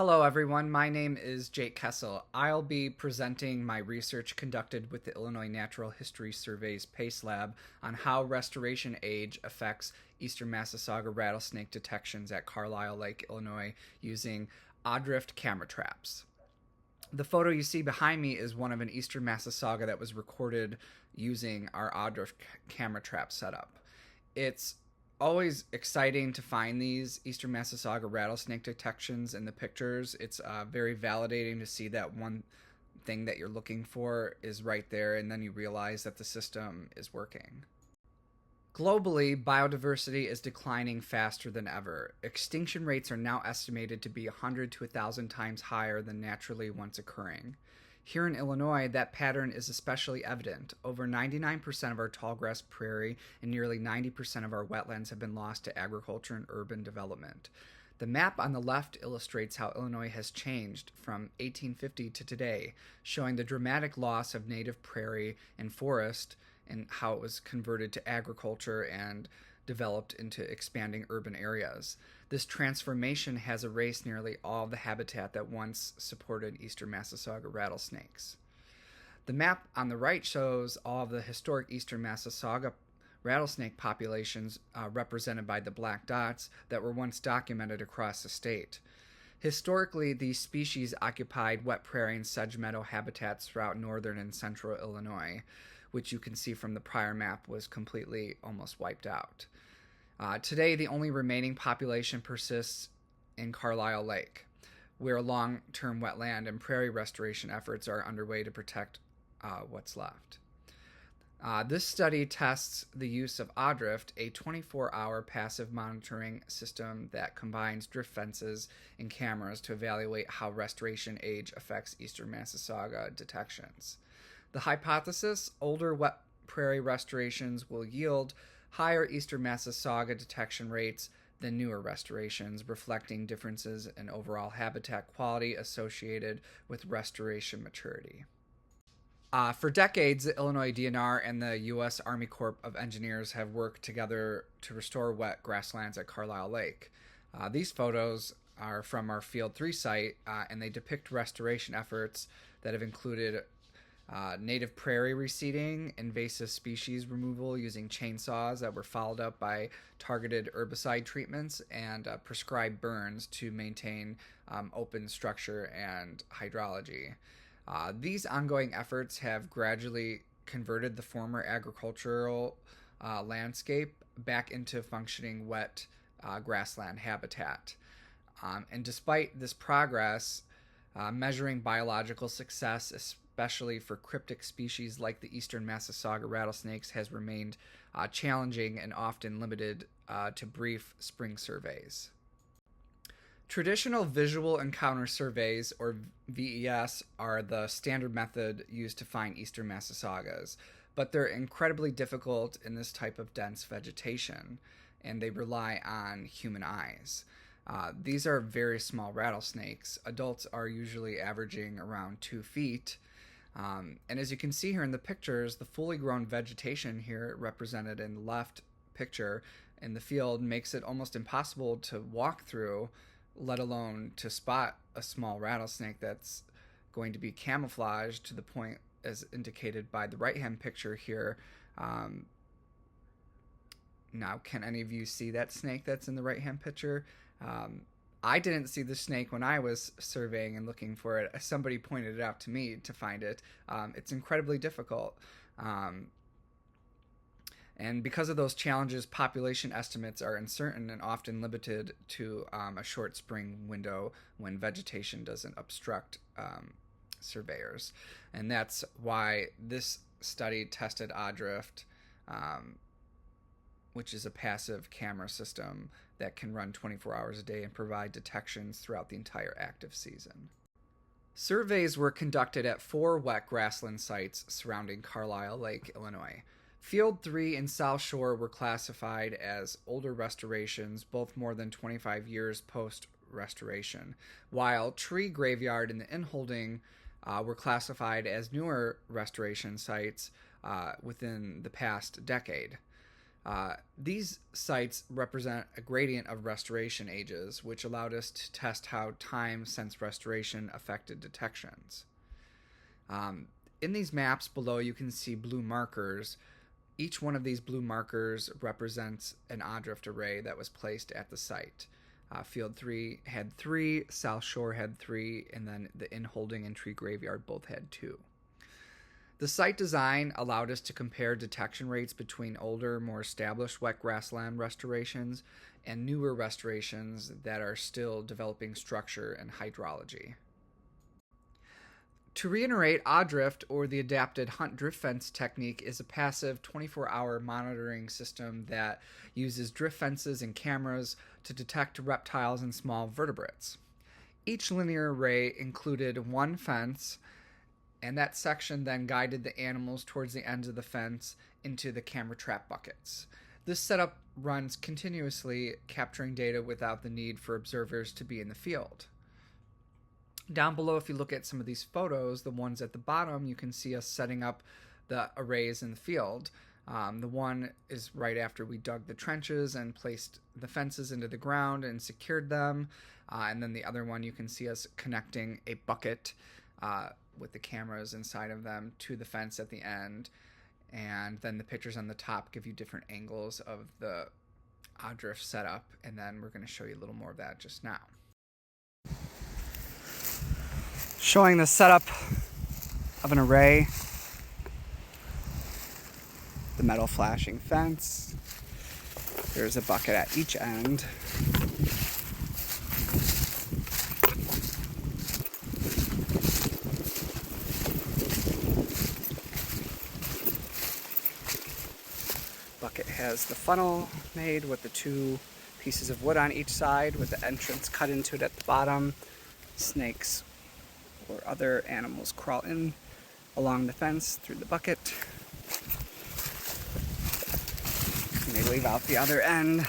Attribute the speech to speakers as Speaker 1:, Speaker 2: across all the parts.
Speaker 1: Hello everyone, my name is Jake Kessel. I'll be presenting my research conducted with the Illinois Natural History Survey's PACE Lab on how restoration age affects eastern Massasauga rattlesnake detections at Carlyle Lake, Illinois using AHDriFT camera traps. The photo you see behind me is one of an eastern Massasauga that was recorded using our AHDriFT camera trap setup. It's always exciting to find these eastern Massasauga rattlesnake detections in the pictures. It's very validating to see that one thing that you're looking for is right there, and then you realize that the system is working. Globally, biodiversity is declining faster than ever. Extinction rates are now estimated to be 100 to 1,000 times higher than naturally once occurring. Here in Illinois, that pattern is especially evident. Over 99% of our tallgrass prairie and nearly 90% of our wetlands have been lost to agriculture and urban development. The map on the left illustrates how Illinois has changed from 1850 to today, showing the dramatic loss of native prairie and forest and how it was converted to agriculture and developed into expanding urban areas. This transformation has erased nearly all of the habitat that once supported eastern Massasauga rattlesnakes. The map on the right shows all of the historic eastern Massasauga rattlesnake populations represented by the black dots that were once documented across the state. Historically, these species occupied wet prairie and sedge meadow habitats throughout northern and central Illinois, which you can see from the prior map was completely almost wiped out. Today, the only remaining population persists in Carlyle Lake, where long-term wetland and prairie restoration efforts are underway to protect what's left. This study tests the use of AHDriFT, a 24-hour passive monitoring system that combines drift fences and cameras to evaluate how restoration age affects eastern Massasauga detections. The hypothesis: older wet prairie restorations will yield higher eastern Massasauga detection rates than newer restorations, reflecting differences in overall habitat quality associated with restoration maturity. For decades, the Illinois DNR and the U.S. Army Corps of Engineers have worked together to restore wet grasslands at Carlyle Lake. These photos are from our Field 3 site, and they depict restoration efforts that have included native prairie reseeding, invasive species removal using chainsaws that were followed up by targeted herbicide treatments, and prescribed burns to maintain open structure and hydrology. These ongoing efforts have gradually converted the former agricultural landscape back into functioning wet grassland habitat. And despite this progress, measuring biological success, especially for cryptic species like the eastern Massasauga rattlesnakes, has remained challenging and often limited to brief spring surveys. Traditional visual encounter surveys, or VES, are the standard method used to find eastern Massasaugas, but they're incredibly difficult in this type of dense vegetation, and they rely on human eyes. These are very small rattlesnakes. Adults are usually averaging around 2 feet. And as you can see here in the pictures, the fully grown vegetation here represented in the left picture in the field makes it almost impossible to walk through, let alone to spot a small rattlesnake that's going to be camouflaged to the point as indicated by the right-hand picture here. Now, can any of you see that snake that's in the right-hand picture? I didn't see the snake when I was surveying and looking for it. Somebody pointed it out to me to find it. It's incredibly difficult. And because of those challenges, population estimates are uncertain and often limited to a short spring window when vegetation doesn't obstruct surveyors. And that's why this study tested AHDriFT, which is a passive camera system that can run 24 hours a day and provide detections throughout the entire active season. Surveys were conducted at 4 wet grassland sites surrounding Carlyle Lake, Illinois. Field 3 and South Shore were classified as older restorations, both more than 25 years post-restoration, while Tree Graveyard and the Inholding were classified as newer restoration sites within the past decade. These sites represent a gradient of restoration ages, which allowed us to test how time since restoration affected detections. In these maps below, you can see blue markers. Each one of these blue markers represents an AHDriFT array that was placed at the site. Field 3 had 3, South Shore had 3, and then the in-holding and tree graveyard both had 2. The site design allowed us to compare detection rates between older, more established wet grassland restorations and newer restorations that are still developing structure and hydrology. To reiterate, AHDriFT, or the Adapted Hunt Drift Fence technique, is a passive 24-hour monitoring system that uses drift fences and cameras to detect reptiles and small vertebrates. Each linear array included one fence, and that section then guided the animals towards the ends of the fence into the camera trap buckets. This setup runs continuously, capturing data without the need for observers to be in the field. Down below, if you look at some of these photos, the ones at the bottom, you can see us setting up the arrays in the field. The one is right after we dug the trenches and placed the fences into the ground and secured them. And then the other one, you can see us connecting a bucket with the cameras inside of them to the fence at the end. And then the pictures on the top give you different angles of the AHDriFT setup. And then we're going to show you a little more of that just now. Showing the setup of an array, the metal flashing fence. There's a bucket at each end. Bucket has the funnel made with the 2 pieces of wood on each side with the entrance cut into it at the bottom. Snakes or other animals crawl in along the fence through the bucket. And they leave out the other end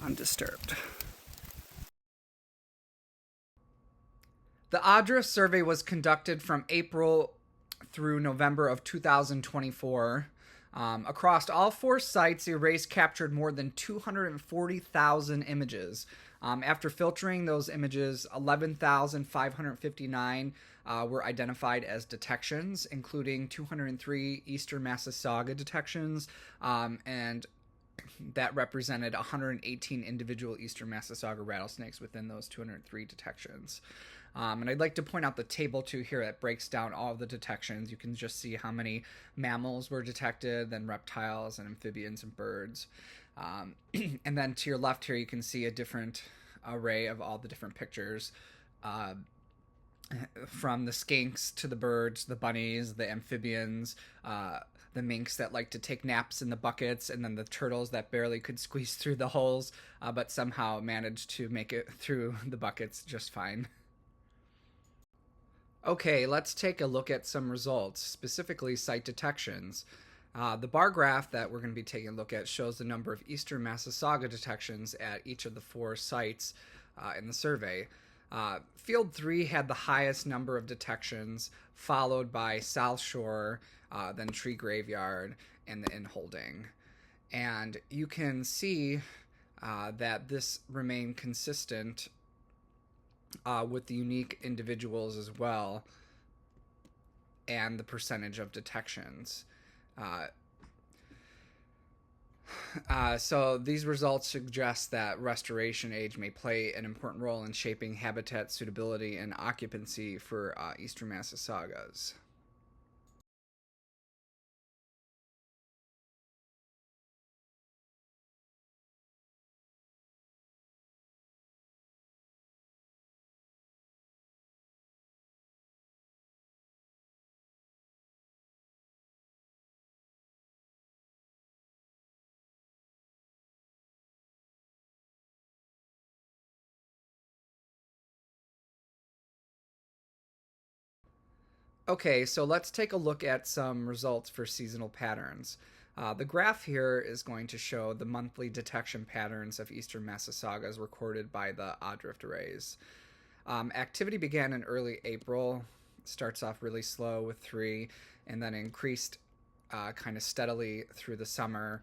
Speaker 1: undisturbed. The AHDriFT survey was conducted from April through November of 2024. Across all 4 sites, the arrays captured more than 240,000 images. After filtering those images, 11,559 were identified as detections, including 203 eastern Massasauga detections, and that represented 118 individual eastern Massasauga rattlesnakes within those 203 detections. And I'd like to point out the table too here that breaks down all of the detections. You can just see how many mammals were detected, then reptiles and amphibians and birds. And then to your left here, you can see a different array of all the different pictures, from the skinks to the birds, the bunnies, the amphibians, the minks that like to take naps in the buckets, and then the turtles that barely could squeeze through the holes, but somehow managed to make it through the buckets just fine. Okay, let's take a look at some results, specifically site detections. The bar graph that we're going to be taking a look at shows the number of eastern Massasauga detections at each of the 4 sites in the survey. Field 3 had the highest number of detections, followed by South Shore, then Tree Graveyard, and the in-holding. And you can see that this remained consistent with the unique individuals as well, and the percentage of detections. So these results suggest that restoration age may play an important role in shaping habitat suitability and occupancy for eastern Massasaugas. Okay, so let's take a look at some results for seasonal patterns. The graph here is going to show the monthly detection patterns of eastern Massasaugas recorded by the AHDriFT arrays. Activity began in early April, starts off really slow with 3, and then increased kind of steadily through the summer.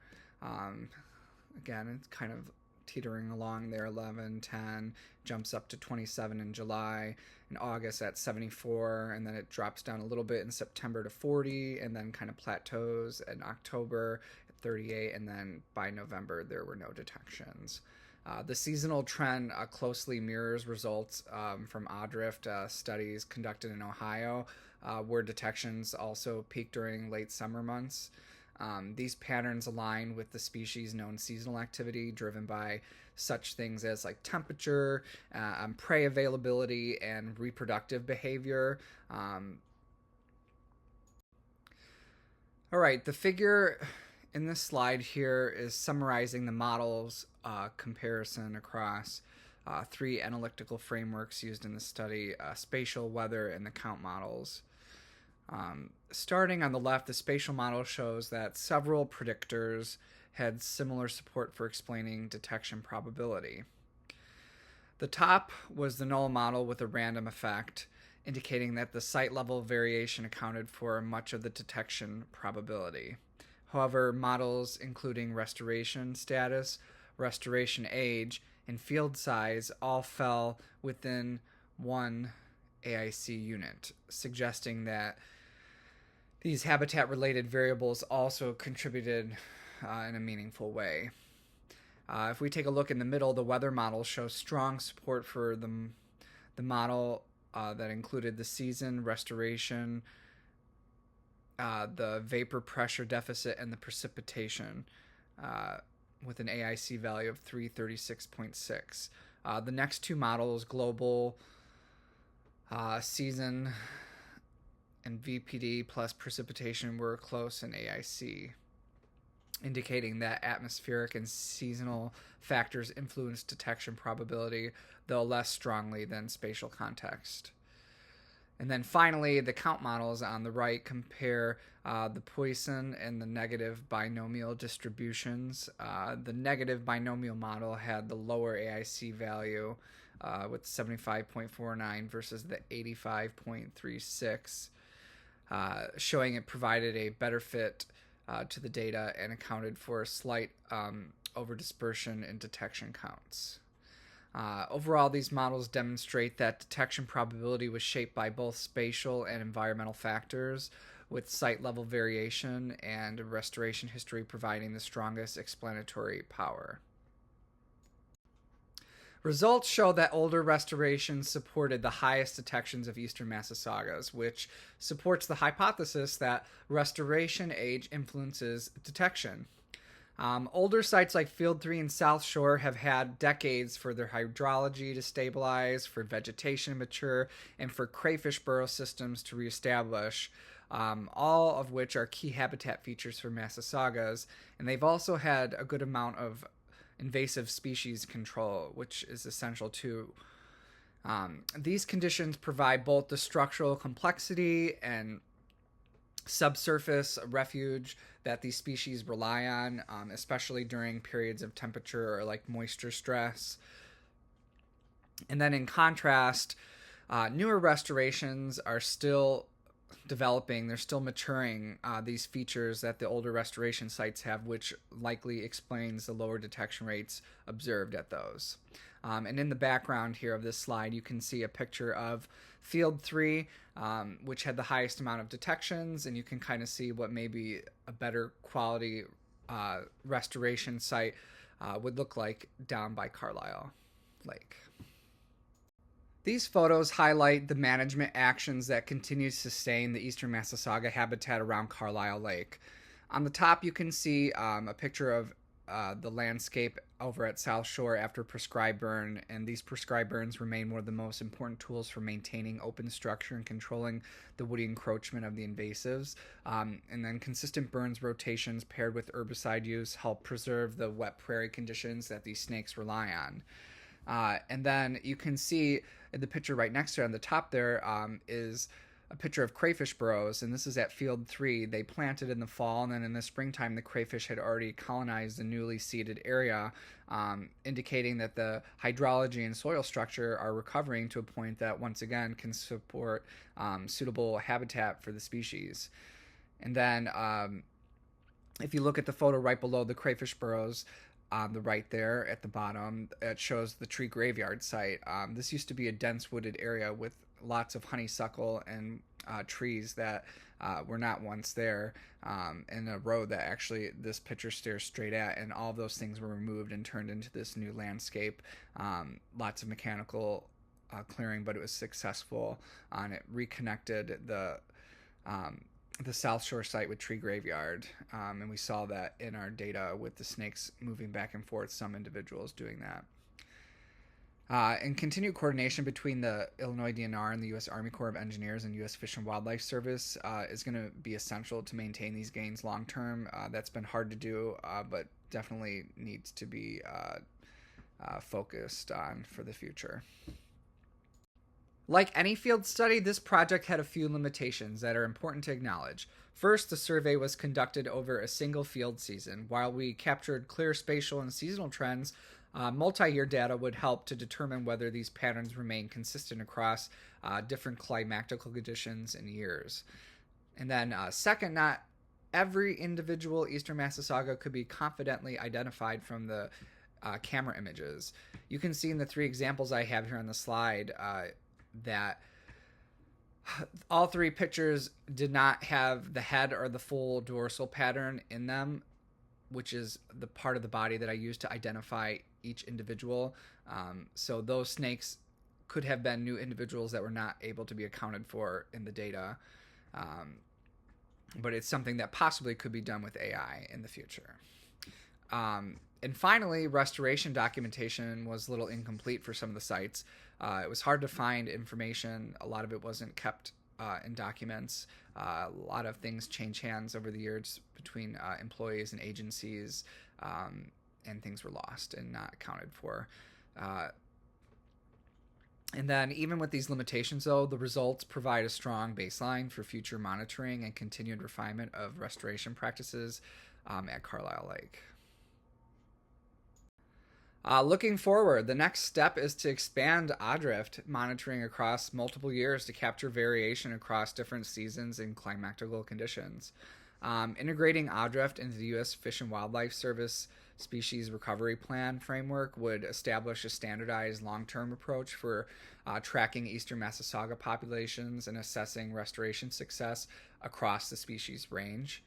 Speaker 1: Again, it's kind of teetering along there, 11, 10, jumps up to 27 in July, in August at 74, and then it drops down a little bit in September to 40, and then kind of plateaus in October at 38, and then by November there were no detections. The seasonal trend closely mirrors results from AHDriFT studies conducted in Ohio, where detections also peak during late summer months. These patterns align with the species' known seasonal activity driven by such things as like temperature, prey availability, and reproductive behavior. All right, the figure in this slide here is summarizing the model's comparison across three analytical frameworks used in the study: spatial, weather, and the count models. Starting on the left, the spatial model shows that several predictors had similar support for explaining detection probability. The top was the null model with a random effect, indicating that the site level variation accounted for much of the detection probability. However, models including restoration status, restoration age, and field size all fell within one AIC unit, suggesting that these habitat-related variables also contributed in a meaningful way. If we take a look in the middle, the weather model shows strong support for the model that included the season, restoration, the vapor pressure deficit, and the precipitation with an AIC value of 336.6. The next two models, global season and VPD plus precipitation, were close in AIC, indicating that atmospheric and seasonal factors influence detection probability, though less strongly than spatial context. And then finally, the count models on the right compare the Poisson and the negative binomial distributions. The negative binomial model had the lower AIC value with 75.49 versus the 85.36, showing it provided a better fit to the data and accounted for a slight overdispersion in detection counts. Overall, these models demonstrate that detection probability was shaped by both spatial and environmental factors, with site-level variation and restoration history providing the strongest explanatory power. Results show that older restorations supported the highest detections of eastern Massasaugas, which supports the hypothesis that restoration age influences detection. Older sites like Field 3 and South Shore have had decades for their hydrology to stabilize, for vegetation to mature, and for crayfish burrow systems to reestablish, all of which are key habitat features for Massasaugas, and they've also had a good amount of invasive species control, which is essential too. These conditions provide both the structural complexity and subsurface refuge that these species rely on, especially during periods of temperature or like moisture stress. And then in contrast, newer restorations are still developing, they're still maturing these features that the older restoration sites have, which likely explains the lower detection rates observed at those. And in the background here of this slide, you can see a picture of Field 3, which had the highest amount of detections, and you can kind of see what maybe a better quality restoration site would look like down by Carlyle Lake. These photos highlight the management actions that continue to sustain the eastern Massasauga habitat around Carlyle Lake. On the top, you can see a picture of the landscape over at South Shore after prescribed burn, and these prescribed burns remain one of the most important tools for maintaining open structure and controlling the woody encroachment of the invasives. And then consistent burns rotations paired with herbicide use help preserve the wet prairie conditions that these snakes rely on. And then you can see in the picture right next to it on the top there is a picture of crayfish burrows, and this is at Field 3. They planted in the fall, and then in the springtime the crayfish had already colonized the newly seeded area, indicating that the hydrology and soil structure are recovering to a point that once again can support suitable habitat for the species. And then If you look at the photo right below the crayfish burrows on the right there at the bottom, it shows the tree graveyard site. This used to be a dense wooded area with lots of honeysuckle and trees that were not once there, and a road that actually this picture stares straight at, and all of those things were removed and turned into this new landscape. Lots of mechanical clearing, but it was successful, and it reconnected the South Shore site with Tree Graveyard, and we saw that in our data with the snakes moving back and forth, some individuals doing that. And continued coordination between the Illinois DNR and the U.S. Army Corps of Engineers and U.S. Fish and Wildlife Service is going to be essential to maintain these gains long term. That's been hard to do, but definitely needs to be focused on for the future. Like any field study, this project had a few limitations that are important to acknowledge. First, the survey was conducted over a single field season. While we captured clear spatial and seasonal trends, multi-year data would help to determine whether these patterns remain consistent across different climactical conditions and years. And then second, not every individual eastern Massasauga could be confidently identified from the camera images. You can see in the 3 examples I have here on the slide that all 3 pictures did not have the head or the full dorsal pattern in them, which is the part of the body that I use to identify each individual. So those snakes could have been new individuals that were not able to be accounted for in the data. But it's something that possibly could be done with AI in the future. And finally, restoration documentation was a little incomplete for some of the sites. It was hard to find information. A lot of it wasn't kept in documents. A lot of things change hands over the years between employees and agencies, and things were lost and not accounted for. And then even with these limitations, though, the results provide a strong baseline for future monitoring and continued refinement of restoration practices at Carlyle Lake. Looking forward, the next step is to expand AHDriFT monitoring across multiple years to capture variation across different seasons and climactical conditions. Integrating AHDriFT into the U.S. Fish and Wildlife Service Species Recovery Plan framework would establish a standardized long-term approach for tracking eastern Massasauga populations and assessing restoration success across the species range.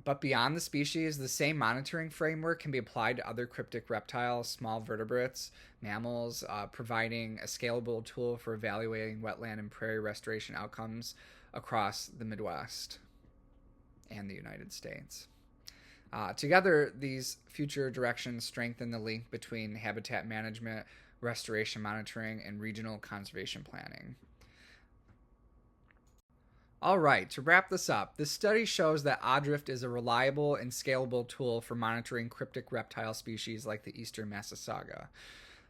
Speaker 1: But beyond the species, the same monitoring framework can be applied to other cryptic reptiles, small vertebrates, mammals, providing a scalable tool for evaluating wetland and prairie restoration outcomes across the Midwest and the United States. Together, these future directions strengthen the link between habitat management, restoration monitoring, and regional conservation planning. All right, to wrap this up, this study shows that AHDriFT is a reliable and scalable tool for monitoring cryptic reptile species like the eastern Massasauga.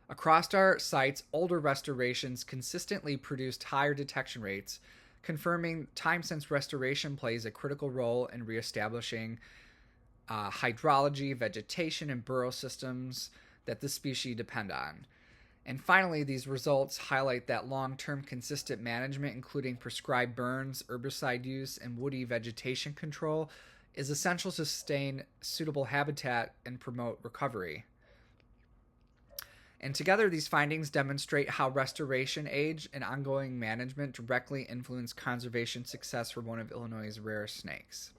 Speaker 1: Across our sites, older restorations consistently produced higher detection rates, confirming time-sense restoration plays a critical role in reestablishing hydrology, vegetation, and burrow systems that this species depend on. And finally, these results highlight that long-term consistent management, including prescribed burns, herbicide use, and woody vegetation control, is essential to sustain suitable habitat and promote recovery. And together, these findings demonstrate how restoration age and ongoing management directly influence conservation success for one of Illinois' rarest snakes.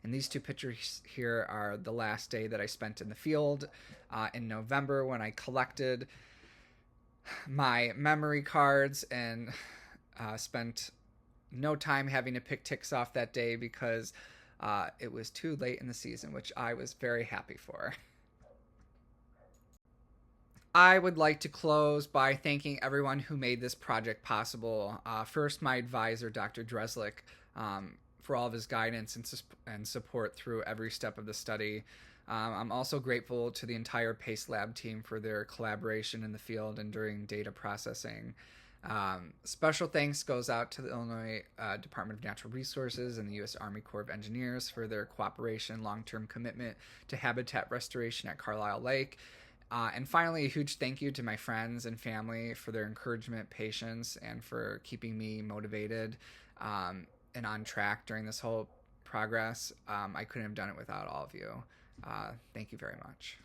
Speaker 1: And these 2 pictures here are the last day that I spent in the field in November when I collected my memory cards and spent no time having to pick ticks off that day because it was too late in the season, which I was very happy for. I would like to close by thanking everyone who made this project possible. First, my advisor, Dr. Dreslick, for all of his guidance and support through every step of the study. I'm also grateful to the entire PACE Lab team for their collaboration in the field and during data processing. Special thanks goes out to the Illinois Department of Natural Resources and the U.S. Army Corps of Engineers for their cooperation, long-term commitment to habitat restoration at Carlyle Lake. And finally, a huge thank you to my friends and family for their encouragement, patience, and for keeping me motivated and on track during this whole progress. I couldn't have done it without all of you. Thank you very much.